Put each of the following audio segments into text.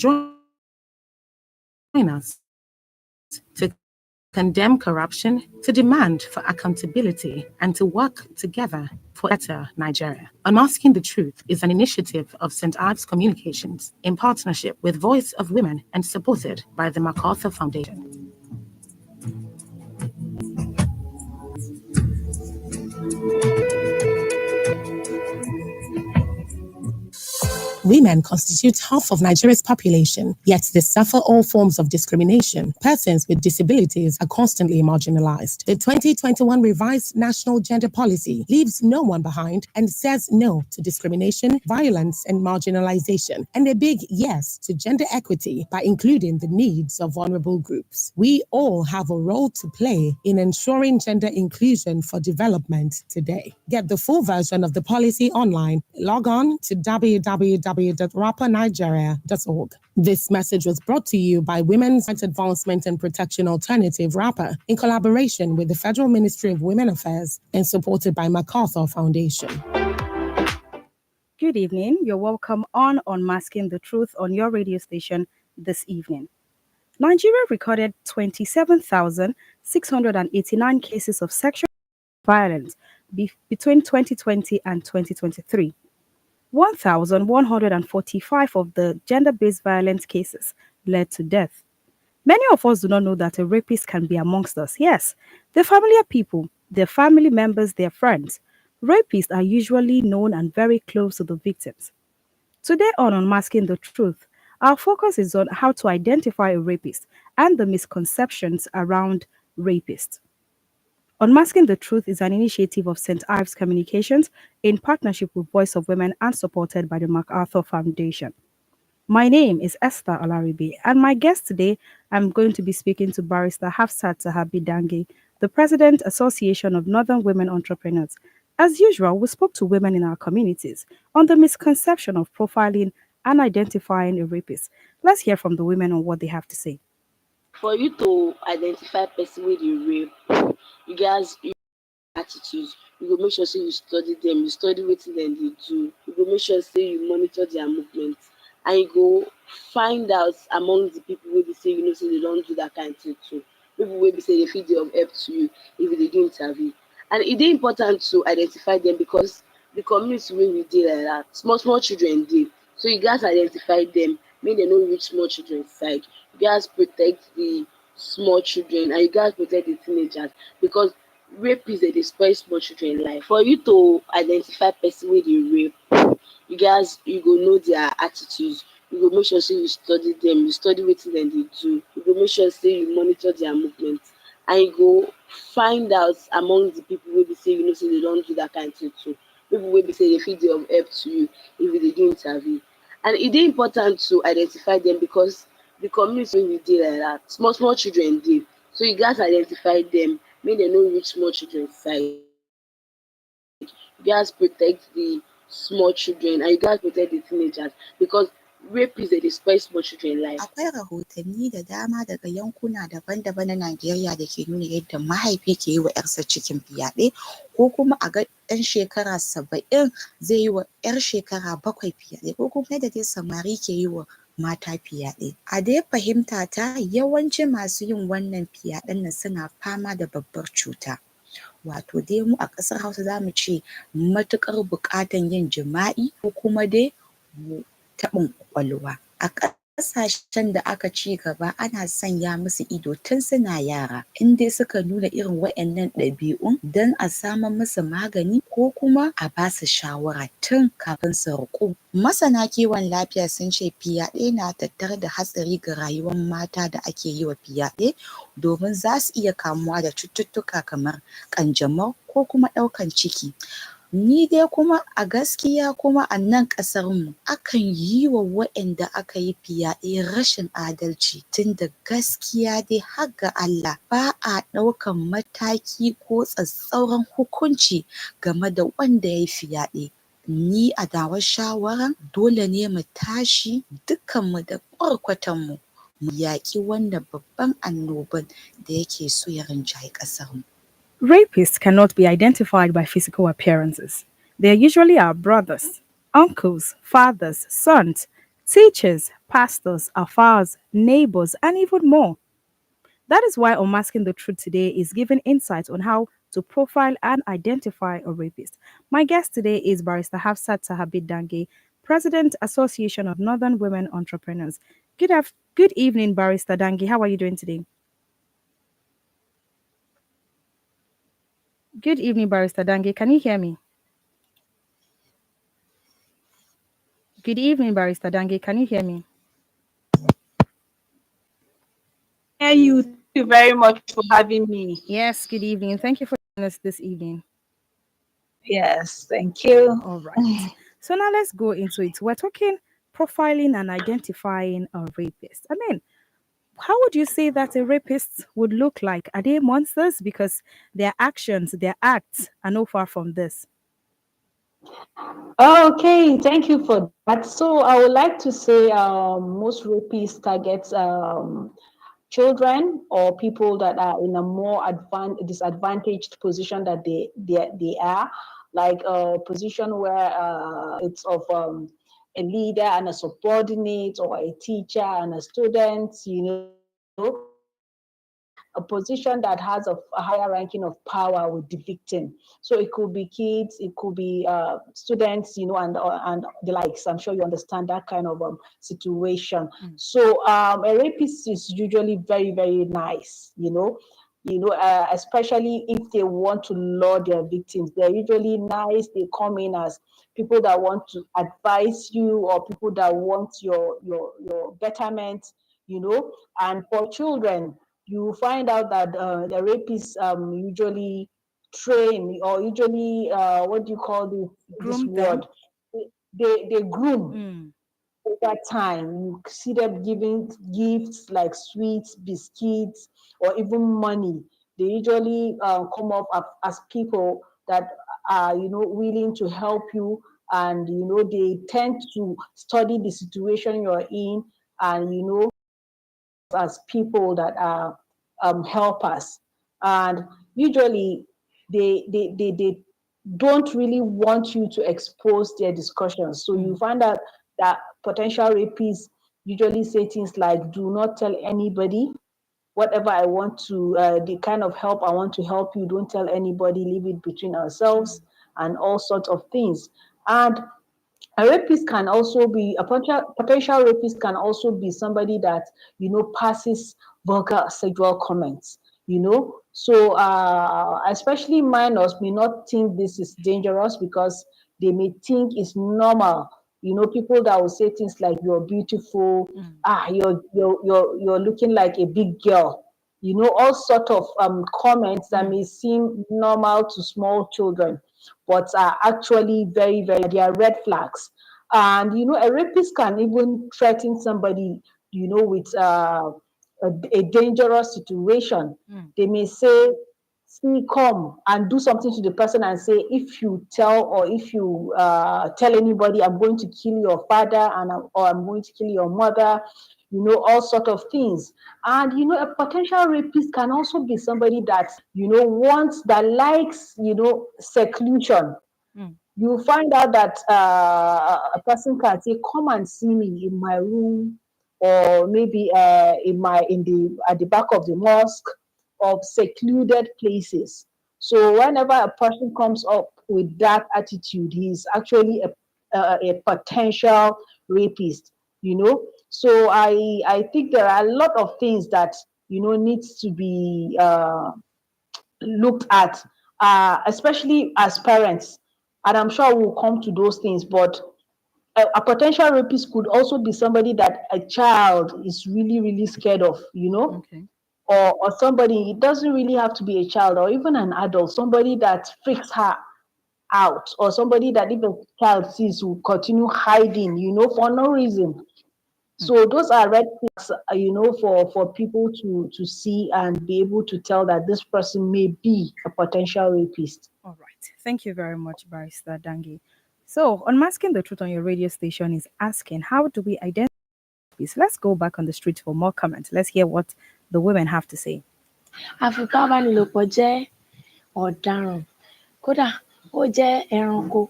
join us to condemn corruption, to demand for accountability, and to work together for a better Nigeria. Unmasking the Truth is an initiative of St. Ives Communications in partnership with Voice of Women and supported by the MacArthur Foundation. Women constitute half of Nigeria's population, yet they suffer all forms of discrimination. Persons with disabilities are constantly marginalized. The 2021 revised National Gender Policy leaves no one behind and says no to discrimination, violence, and marginalization, and a big yes to gender equity by including the needs of vulnerable groups. We all have a role to play in ensuring gender inclusion for development today. Get the full version of the policy online. Log on to www.rappernigeria.org. This message was brought to you by Women's Rights Advancement and Protection Alternative, Rapper, in collaboration with the Federal Ministry of Women Affairs and supported by MacArthur Foundation. Good evening. You're welcome on Unmasking the Truth on your radio station this evening. Nigeria recorded 27,689 cases of sexual violence between 2020 and 2023. 1,145 of the gender-based violence cases led to death. Many of us do not know that a rapist can be amongst us. Yes, they're familiar people, their family members, their friends. Rapists are usually known and very close to the victims. Today on Unmasking the Truth, our focus is on how to identify a rapist and the misconceptions around rapists. Unmasking the Truth is an initiative of St. Ives Communications in partnership with Voice of Women and supported by the MacArthur Foundation. My name is Esther Alaribe, and my guest today, I'm going to be speaking to Barrister Hafsat Sahabi Dange, the President, Association of Northern Women Entrepreneurs. As usual, we spoke to women in our communities on the misconception of profiling and identifying a rapist. Let's hear from the women on what they have to say. For you to identify person with you rape, you guys attitudes, you go make sure say you study them, you study what them they do, you go make sure say you monitor their movements, and you go find out among the people where they say say they don't do that kind of thing too. People will be say they feel they of help to you if they do interview. And it is important to identify them because the community where we deal like that, small children deal. So you guys identify them, make they no reach small children side. You guys protect the small children and you guys protect the teenagers because rape is a destroy small children life. For you to identify person with the rape, you go know their attitudes, you go make sure say you study them, you study what them they do, you go make sure say you monitor their movements, and you go find out among the people where they say say they don't do that kind of thing too. People will be say they feel they of help to you if they do interview. And it is important to identify them because the community where we deal like that, small children deal. So you guys identify them, make they no reach small children side. You guys protect the small children and you guys protect the teenagers because rape is a destroy small children life. Akwai rahotanni da dama daga yankuna daban-daban na Najeriya da ke nuna yadda mahaifi ke yi wa 'yarsa cikin fyaɗe ko kuma a ga ɗan shekara 70 zai yi wa 'yar shekara 7 fyaɗe ko kuma yadda dai samari ke yi wa mata fyaɗe. A dai fahimta ta yawanci masu yin wannan fyaɗen nan suna fama da babbar cuta. Wato dai mu a ƙasar Hausa za mu ce matuƙar buƙatan yin jima'i ko kuma dai taɓin ƙwaƙwalwa. A ƙasashen da aka ci gaba ana sanya musu ido tun suna yara in dai suka nuna irin waɗannan ɗabi'un don a samar musu magani ko kuma a ba su shawara tun kafin su riƙu. Masana kiwon lafiya sun ce fyaɗe na tattare da hatsari ga rayuwar mata da ake yi wa fyaɗe domin za su iya kamuwa da cututtuka kamar ƙanjamau ko kuma ɗaukan ciki. Ni dai kuma a gaskiya kuma a nan ƙasarmu akan yi wa waɗanda aka yi fyaɗe rashin adalci tunda gaskiya dai har ga Allah ba a ɗaukan mataki ko tsatstsauran hukunci game da wanda ya yi fyaɗe. Ni a nawa shawaran dole ne mu tashi dukkanmu da ƙwarkwatanmu mu yaƙi wannan babban annoban da yake so ya rinjayi ƙasarmu. Rapists cannot be identified by physical appearances. They are usually our brothers, uncles, fathers, sons, teachers, pastors, afars, neighbors, and even more. That is why Unmasking the Truth today is giving insights on how to profile and identify a rapist. My guest today is Barrister Hafsat Sahabit Dange, President, Association of Northern Women Entrepreneurs. Good evening, Barrister Dange. How are you doing today? Good evening, Barrister Dange. Can you hear me? Good evening, Barrister Dange. Can you hear me? Thank you. Thank you very much for having me. Yes, good evening. Thank you for joining us this evening. Yes, thank you. All right. So now let's go into it. We're talking profiling and identifying a rapist. I mean, how would you say that a rapist would look like? Are they monsters? Because their actions, their acts are no far from this. Okay, thank you for that. So I would like to say most rapists target children or people that are in a more disadvantaged position that they are, like a position where it's of a leader and a subordinate, or a teacher and a student, a position that has a higher ranking of power with the victim. So it could be kids, it could be students, and the likes. I'm sure you understand that kind of situation. So a rapist is usually very, very nice, especially if they want to lure their victims. They're usually nice. They come in as people that want to advise you, or people that want your betterment, and for children, you find out that the rapists usually train, or usually what do you call this Groom them. word? They groom over time. You see them giving gifts like sweets, biscuits, or even money. They usually come up as people that are, willing to help you, and they tend to study the situation you're in, and as people that are helpers. And usually they don't really want you to expose their discussions. So you find out that potential rapists usually say things like, do not tell anybody whatever I want to, the kind of help I want to help you, don't tell anybody, leave it between ourselves, and all sorts of things. And a rapist can also be a potential rapist can also be somebody that passes vulgar sexual comments. So especially minors may not think this is dangerous, because they may think it's normal. People that will say things like, you're beautiful, you're looking like a big girl, all sort of comments that may seem normal to small children, but are actually very, very, they are red flags. And a rapist can even threaten somebody, with a dangerous situation. They may say, see, come and do something to the person, and say, if you tell, or if you tell anybody, I'm going to kill your father, or I'm going to kill your mother, all sort of things. And a potential rapist can also be somebody that wants, that likes seclusion. You find out that a person can say, come and see me in my room, or maybe at the back of the mosque, of secluded places. So whenever a person comes up with that attitude, he's actually a potential rapist. So I think there are a lot of things that needs to be looked at, especially as parents. And I'm sure we'll come to those things. But a potential rapist could also be somebody that a child is really, really scared of, Okay. or somebody, it doesn't really have to be a child, or even an adult, somebody that freaks her out, or somebody that if a child sees will continue hiding, for no reason. So those are red flags, for people to see and be able to tell that this person may be a potential rapist. All right. Thank you very much, Barrister Dangi. So, Unmasking the Truth on your radio station is asking, how do we identify rapists? Let's go back on the street for more comments. Let's hear what the women have to say. Àfipábánilòpọ̀ jẹ́ ọ̀daràn. Kódà ó jẹ́ ẹranko,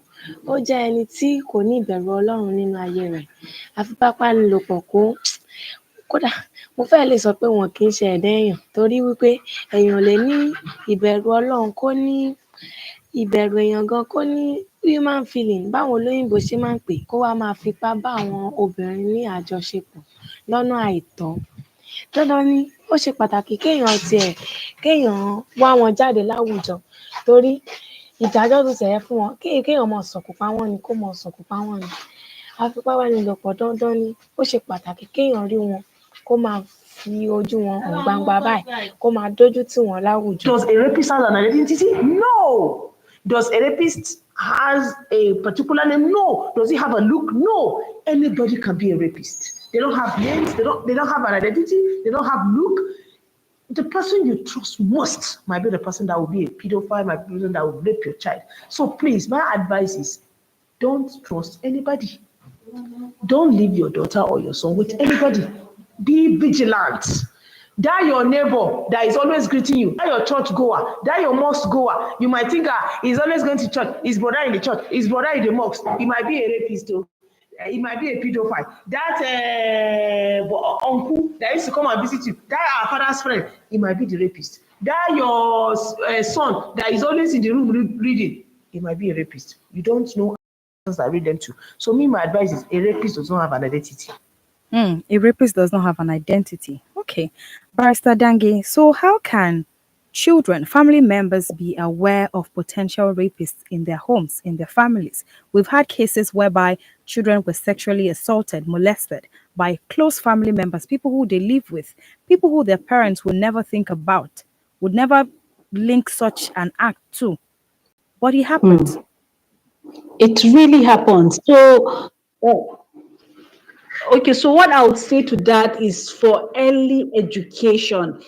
ó jẹ́ ẹni tí kò ní ìbẹ̀rù Ọlọ́run nínú ayé rẹ̀. Afipábánilòpọ̀ kódà mo fẹ́ẹ̀ lè sọ pé wọn kì í ṣe ẹ̀dá èèyàn torí wípé èèyàn ò lè ní ìbẹ̀rù Ọlọ́run kó ní ìbẹ̀rù èèyàn gan kó ní human feeling báwọn olóyìnbó ṣe máa ń pè é, kó wá máa fipá bá àwọn obìnrin ní àjọṣepọ̀ lọ́nà àìtọ́. Dandan ni ó ṣe pàtàkì kéèyàn wá wọn jáde láwùjọ torí ìdájọ́ tó ṣẹ̀ yẹ fún wọn kéèyàn máa sọ̀kò pa wọ́n ni kó máa sọ̀kò pa wọ́n ni. Afipábánilòpọ̀ dandan ni ó ṣe pàtàkì kéèyàn rí wọn kó máa fi ojú wọn hàn gbangba báyìí kó máa dójú tì wọ́n láwùjọ. Does a rapist have an identity? No. Does a rapist has a particular name? No. Does he have a look? No. Anybody can be a rapist. They don't have names. They don't have an identity. They don't have look. The person you trust most might be the person that will be a pedophile, might be the person that will rape your child. So please, my advice is don't trust anybody. Don't leave your daughter or your son with anybody. Be vigilant. That your neighbor that is always greeting you, that your church goer, that your mosque goer, you might think he's always going to church, his brother in the church, his brother in the mosque, he might be a rapist too. He might be a pedophile. That uncle that used to come and visit you, that our father's friend, he might be the rapist. That your son that is always in the room reading, he might be a rapist. You don't know I read them too. So my advice is a rapist does not have an identity. A rapist does not have an identity. Okay. Barrister Dange, so how can children, family members be aware of potential rapists in their homes, in their families? We've had cases whereby children were sexually assaulted, molested by close family members, people who they live with, people who their parents would never think about, would never link such an act to. But it happens. It really happens. So, okay, so what I would say to that is for early education,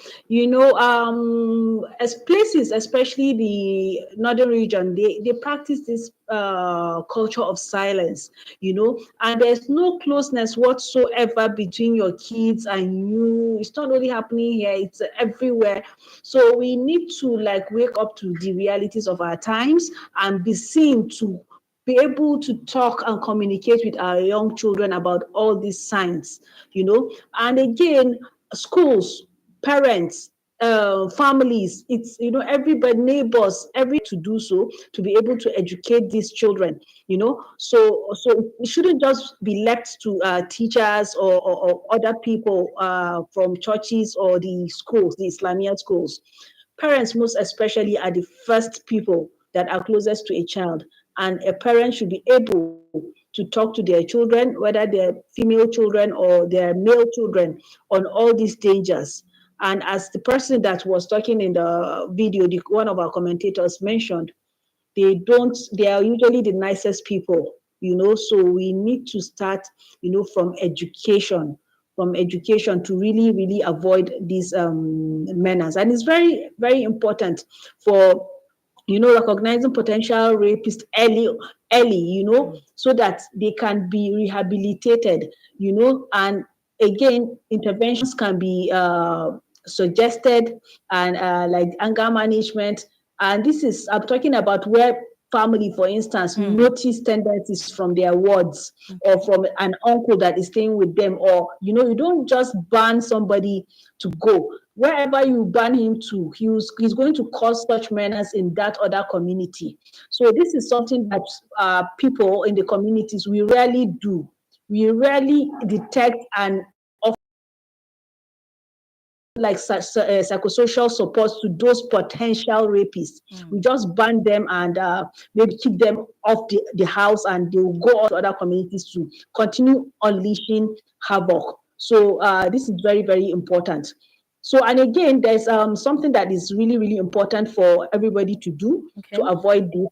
as places, especially the northern region, they practice this culture of silence, and there's no closeness whatsoever between your kids and you. It's not only happening here, it's everywhere. So we need to wake up to the realities of our times and be seen to be able to talk and communicate with our young children about all these signs, and again, schools, parents, families, it's, everybody, neighbors, to do so, to be able to educate these children, so it shouldn't just be left to teachers or other people from churches or the schools, the Islamic schools. Parents, most especially, are the first people that are closest to a child. And a parent should be able to talk to their children, whether they're female children or their male children, on all these dangers. And as the person that was talking in the video, one of our commentators mentioned, they are usually the nicest people, so we need to start, from education to really, really avoid these menace. And it's very, very important for recognizing potential rapists early, so that they can be rehabilitated, and again, interventions can be suggested, and like anger management. And I'm talking about where family, for instance, notice tendencies from their wards or from an uncle that is staying with them, or, you don't just ban somebody to go. Wherever you ban him to, he's going to cause such menace in that other community. So this is something that people in the communities, we rarely do. We rarely detect and psychosocial support to those potential rapists. We just ban them and maybe keep them off the house, and they will go on to other communities to continue unleashing havoc. So this is very, very important. So, and again, there's something that is really, really important for everybody to do to avoid this.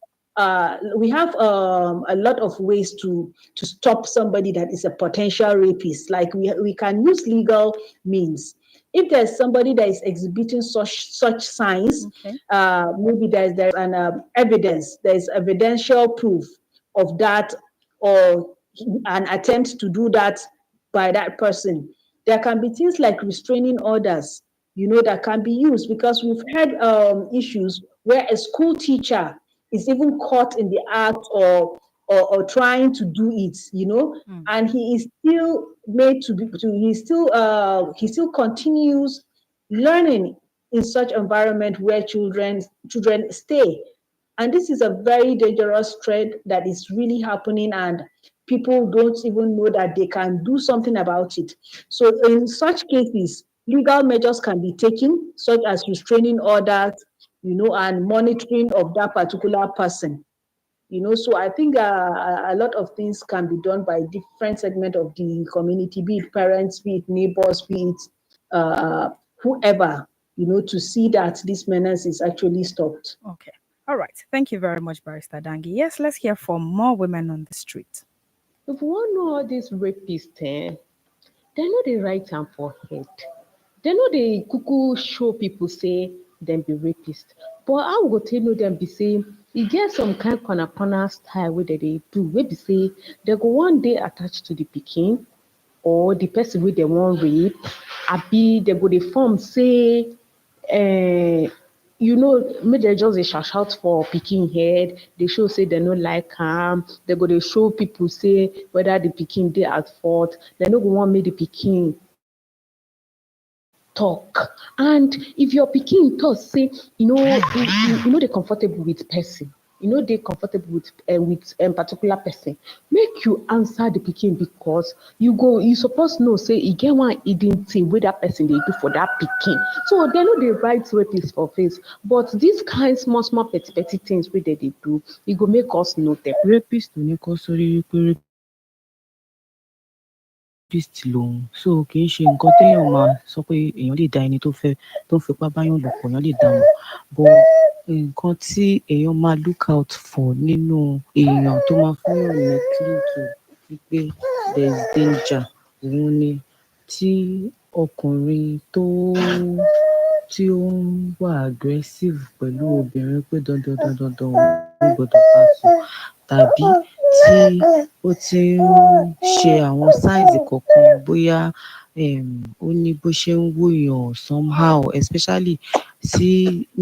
We have a lot of ways to stop somebody that is a potential rapist. Like we can use legal means. If there's somebody that is exhibiting such signs, maybe there's an evidence, there's evidential proof of that, or an attempt to do that by that person. There can be things like restraining orders, that can be used, because we've had issues where a school teacher is even caught in the act or trying to do it, and he is still made to be to he still continues learning in such environment where children stay. And this is a very dangerous trend that is really happening, and people don't even know that they can do something about it. So in such cases, legal measures can be taken, such as restraining orders, and monitoring of that particular person. So I think a lot of things can be done by different segment of the community, be it parents, be it neighbors, be it uh, whoever, to see that this menace is actually stopped. Okay. All right. Thank you very much, Barrister Dangi. Yes, let's hear from more women on the street. If we wan know all dis rapists dem no dey write am for head. Dem no dey kuku show pipu say dem be rapist. But how we go take know dem be say e get some kind corner style wey dem dey do wey be say dem go wan dey attached to the pikin or the person wey dem wan rape, abi dem go dey form say make dem just dey shout for pikin head, dey show say dem no like am, dem go dey show pipu say whether the pikin dey at fault, dem no go wan make the pikin talk. And if your pikin talk say e no dey comfortable with person, e no dey comfortable with particular person, make you answer the pikin, because you suppose know say e get one hidden thing wey that person dey do for that pikin. So dem no dey write rapist for face, but this kind small petty things wey dem dey do, e go make us know dem. Rapist ò ní kọ́ sórí wípé rapist lòun, so kì í ṣe nǹkan téèyàn máa sọ pé èèyàn lè dá ẹni tó ń fipá báyàn lò pọ̀, èèyàn lè dá mọ̀. But nǹkan tí èèyàn máa look out for nínú èèyàn tó máa fúnyàn ní clue to wípé there is danger, òun ni tí ọkùnrin tí ó ń wà aggressive pẹ̀lú obìnrin pé dandan òun gbọdọ̀ bá sùn, tàbí tí ó ti ń ṣe àwọn signs kọ̀ọ̀kan, bóyá ó ní bó ṣe ń wòyàn somehow, especially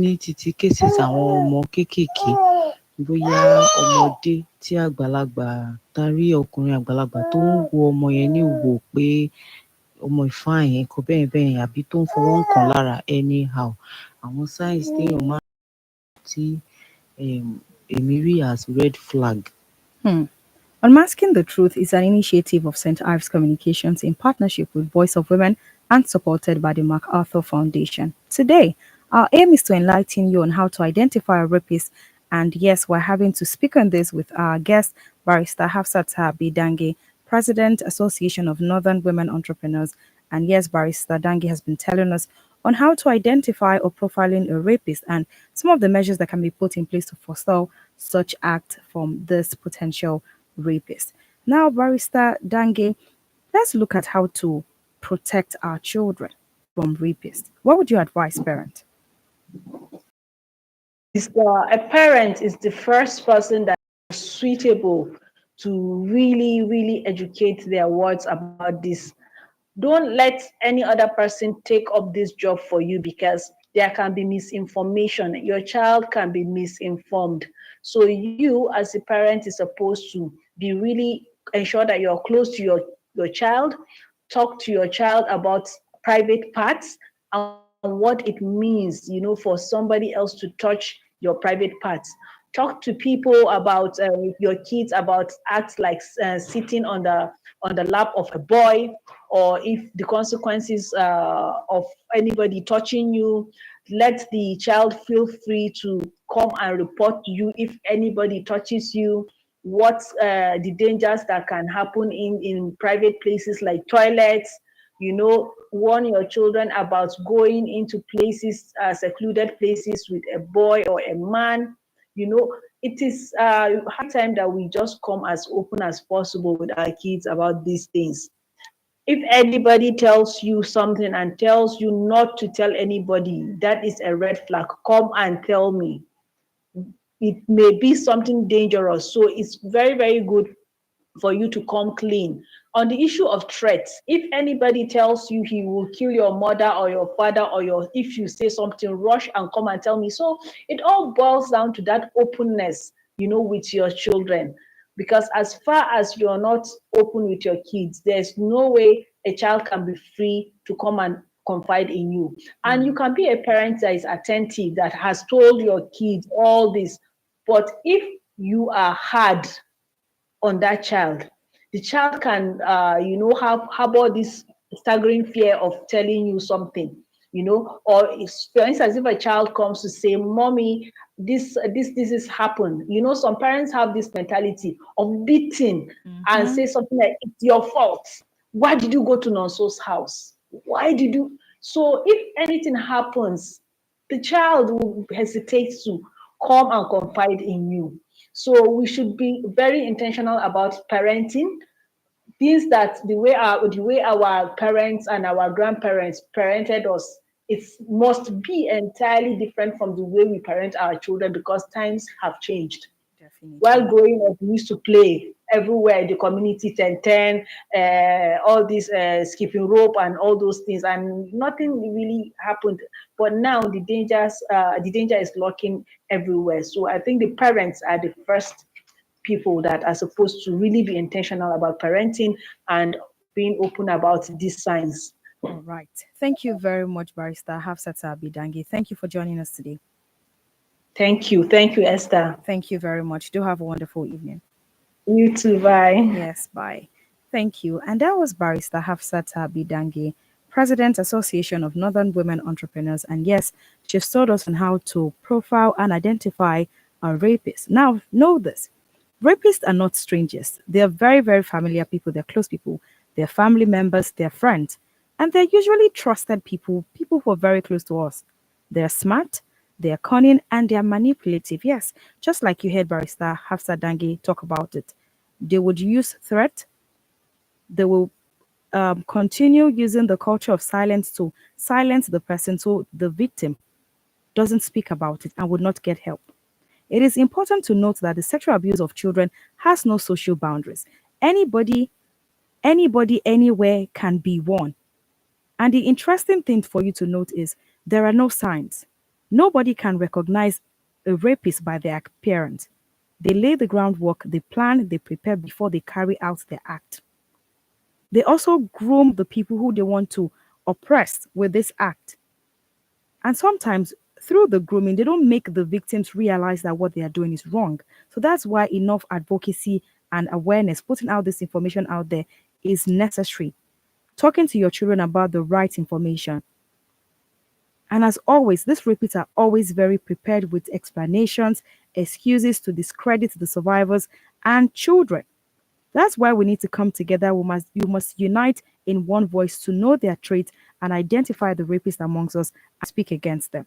ní titi cases àwọn ọmọ kéékèèké, bóyá ọmọdé tí àgbàlagbà tarí ọkùnrin àgbàlagbà tó ń wo ọmọ yẹn ní wò pé ọmọ ìfáàyàn nǹkan bẹ́ẹ̀ àbí tó ń fọwọ́ kàn lára anyhow. Àwọn signs téèyàn máa tí èmi rí as red flag. Unmasking the Truth is an initiative of St. Ives Communications in partnership with Voice of Women and supported by the MacArthur Foundation. Today, our aim is to enlighten you on how to identify a rapist. And yes, we're having to speak on this with our guest, Barrister Hafsat Dange, President, Association of Northern Women Entrepreneurs. And yes, Barrister Dange has been telling us on how to identify or profiling a rapist and some of the measures that can be put in place to forestall such act from this potential rapist. Now, Barrister Dange, let's look at how to protect our children from rapists. What would you advise parents? A parent is the first person that is suitable to really educate their wards about this. Don't let any other person take up this job for you, because there can be misinformation. Your child can be misinformed. So you as a parent is supposed to be really ensure that you're close to your child, talk to your child about private parts and what it means, for somebody else to touch your private parts. Talk to people about your kids about acts like sitting on the lap of a boy, or if the consequences of anybody touching you. Let the child feel free to come and report to you if anybody touches you. What the dangers that can happen in private places like toilets. Warn your children about going into places, secluded places with a boy or a man. It is high time that we just come as open as possible with our kids about these things. If anybody tells you something and tells you not to tell anybody, that is a red flag. Come and tell me. It may be something dangerous. So it's very, very good for you to come clean On the issue of threats, if anybody tells you he will kill your mother or your father if you say something, rush and come and tell me. So it all boils down to that openness, with your children. Because as far as you're not open with your kids, there's no way a child can be free to come and confide in you. And you can be a parent that is attentive, that has told your kids all this. But if you are hard on that child, the child can, harbor this staggering fear of telling you something, or for instance, if a child comes to say, "Mommy, this has happened," some parents have this mentality of beating and say something like, "It's your fault. Why did you go to Nonso's house? Why did you?" So if anything happens, the child will hesitate to come and confide in you. So we should be very intentional about parenting. Things that the way our parents and our grandparents parented us, it must be entirely different from the way we parent our children, because times have changed. Definitely. While growing up, we used to play everywhere, the community 10-10, all this skipping rope and all those things, and nothing really happened. But now the danger is lurking everywhere. So I think the parents are the first people that are supposed to really be intentional about parenting and being open about these signs. All right. Thank you very much, Barrister Hafsat Abidangi. Thank you for joining us today. Thank you, Esther. Thank you very much. Do have a wonderful evening. You too. Bye. Yes, bye. Thank you. And that was Barrister Hafsat Abidangi, President, Association of Northern Women Entrepreneurs. And yes, she's told us on how to profile and identify a rapist. Now, know this. Rapists are not strangers. They are very, very familiar people. They're close people. They're family members. They're friends. And they're usually trusted people who are very close to us. They're smart, they're cunning, and they're manipulative. Yes, just like you heard Barrister Hafsa Dangi talk about it. They would use threat. They will continue using the culture of silence to silence the person so the victim doesn't speak about it and would not get help. It is important to note that the sexual abuse of children has no social boundaries. Anybody, anywhere can be one. And the interesting thing for you to note is there are no signs. Nobody can recognize a rapist by their appearance. They lay the groundwork, they plan, they prepare before they carry out their act. They also groom the people who they want to oppress with this act. And sometimes through the grooming, they don't make the victims realize that what they are doing is wrong. So that's why enough advocacy and awareness, putting out this information out there is necessary. Talking to your children about the right information. And as always, these rapists are always very prepared with explanations, excuses to discredit the survivors and children. That's why we need to come together. You must unite in one voice to know their traits and identify the rapists amongst us and speak against them.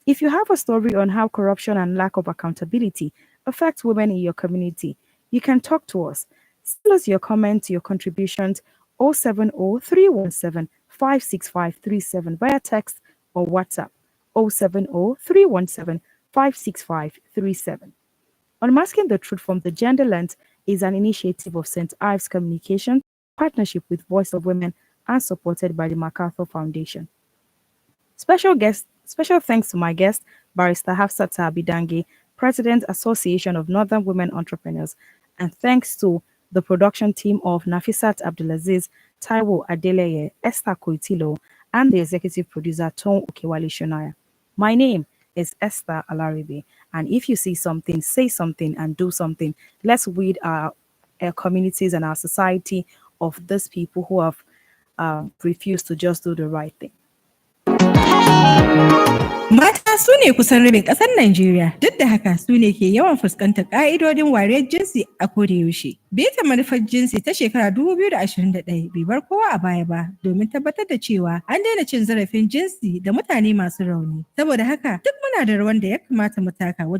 If you have a story on how corruption and lack of accountability affects women in your community, you can talk to us. Send us your comments, your contributions, 070-317-56537 via text or WhatsApp, 070-317-56537. Unmasking the Truth from the Gender Lens is an initiative of St. Ives Communication, partnership with Voice of Women, and supported by the MacArthur Foundation. Special thanks to my guest, Barrister Hafsat Abidangi, President, Association of Northern Women Entrepreneurs, and thanks to the production team of Nafisat Abdulaziz, Taiwo Adeleye, Esther Koitilo, and the executive producer, Tom Okewale Shonaya. My name is Esther Alaribe, and if you see something, say something and do something. Let's rid our communities and our society of these people who have refused to just do the right thing. Mata su ne kusan rabin ƙasar Najeriya, duk da haka su ne ke yawan fuskantar ƙa'idodin wariyar jinsi a kodayaushe. Bita manufar jinsi ta shekara 2021 bai bar kowa a baya ba domin tabbatar da cewa an daina cin zarafin jinsi da mutane masu rauni. Saboda haka duk muna da rawan da ya kamata mu taka